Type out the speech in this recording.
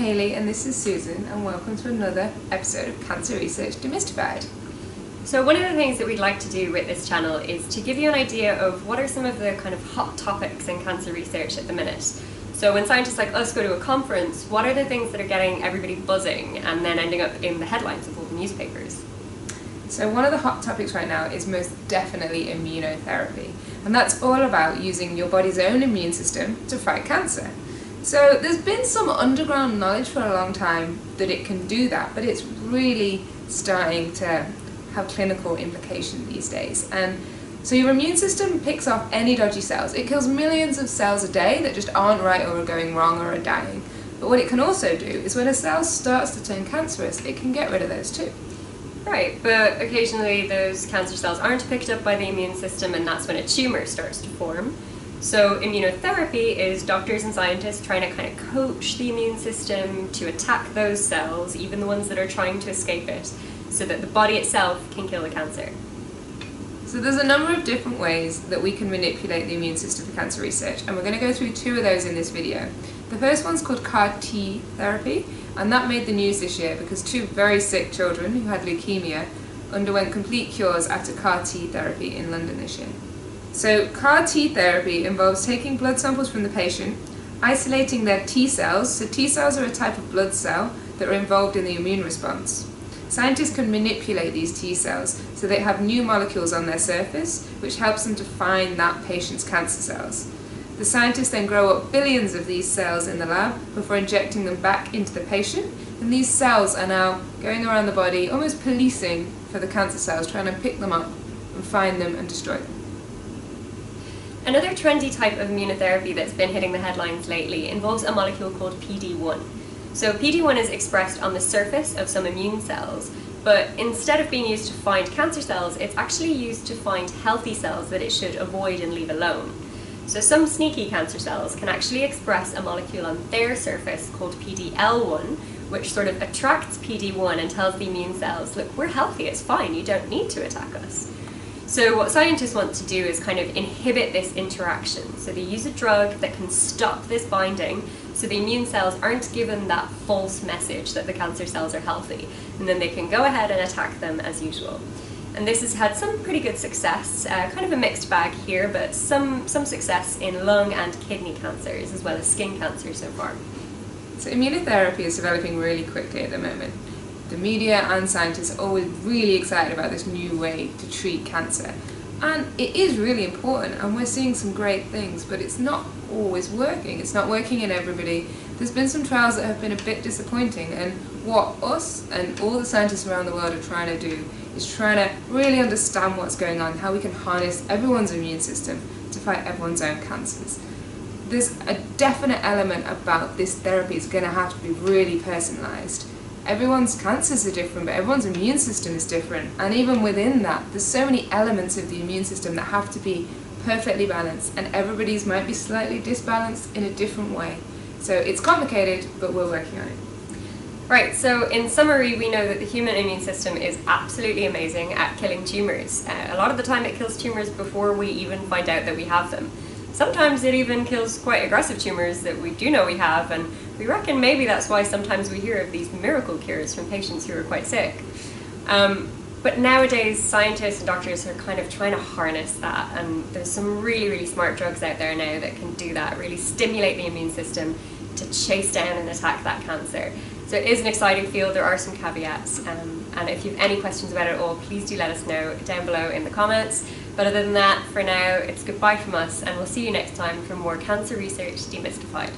Hayley and this is Susan, and welcome to another episode of Cancer Research Demystified. So one of the things that we'd like to do with this channel is to give you an idea of what are some of the kind of hot topics in cancer research at the minute. So when scientists like us go to a conference, what are the things that are getting everybody buzzing and then ending up in the headlines of all the newspapers? So one of the hot topics right now is most definitely immunotherapy, and that's all about using your body's own immune system to fight cancer. So there's been some underground knowledge for a long time that it can do that, but it's really starting to have clinical implication these days. And so your immune system picks off any dodgy cells. It kills millions of cells a day that just aren't right or are going wrong or are dying. But what it can also do is when a cell starts to turn cancerous, it can get rid of those too. Right, but occasionally those cancer cells aren't picked up by the immune system, and that's when a tumor starts to form. So immunotherapy is doctors and scientists trying to kind of coach the immune system to attack those cells, even the ones that are trying to escape it, so that the body itself can kill the cancer. So there's a number of different ways that we can manipulate the immune system for cancer research, and we're going to go through two of those in this video. The first one's called CAR-T therapy, and that made the news this year because two very sick children who had leukemia underwent complete cures after CAR-T therapy in London this year. So CAR-T therapy involves taking blood samples from the patient, isolating their T cells. So T cells are a type of blood cell that are involved in the immune response. Scientists can manipulate these T cells so they have new molecules on their surface, which helps them to find that patient's cancer cells. The scientists then grow up billions of these cells in the lab before injecting them back into the patient, and these cells are now going around the body almost policing for the cancer cells, trying to pick them up and find them and destroy them. Another trendy type of immunotherapy that's been hitting the headlines lately involves a molecule called PD-1. So PD-1 is expressed on the surface of some immune cells, but instead of being used to find cancer cells, it's actually used to find healthy cells that it should avoid and leave alone. So some sneaky cancer cells can actually express a molecule on their surface called PD-L1, which sort of attracts PD-1 and tells the immune cells, look, we're healthy, it's fine, you don't need to attack us. So what scientists want to do is kind of inhibit this interaction. So they use a drug that can stop this binding so the immune cells aren't given that false message that the cancer cells are healthy, and then they can go ahead and attack them as usual. And this has had some pretty good success, kind of a mixed bag here, but some success in lung and kidney cancers as well as skin cancer so far. So immunotherapy is developing really quickly at the moment. The media and scientists are always really excited about this new way to treat cancer. And it is really important, and we're seeing some great things, but it's not always working. It's not working in everybody. There's been some trials that have been a bit disappointing, and what us and all the scientists around the world are trying to do is trying to really understand what's going on, how we can harness everyone's immune system to fight everyone's own cancers. There's a definite element about this therapy is going to have to be really personalised. Everyone's cancers are different, but everyone's immune system is different, and even within that, there's so many elements of the immune system that have to be perfectly balanced, and everybody's might be slightly disbalanced in a different way. So it's complicated, but we're working on it. Right, so in summary, we know that the human immune system is absolutely amazing at killing tumours. A lot of the time it kills tumours before we even find out that we have them. Sometimes it even kills quite aggressive tumours that we do know we have, and we reckon maybe that's why sometimes we hear of these miracle cures from patients who are quite sick. But nowadays, scientists and doctors are kind of trying to harness that, and there's some really, really smart drugs out there now that can do that, really stimulate the immune system to chase down and attack that cancer. So it is an exciting field. There are some caveats, and if you have any questions about it at all, please do let us know down below in the comments. But other than that, for now, it's goodbye from us, and we'll see you next time for more cancer research demystified.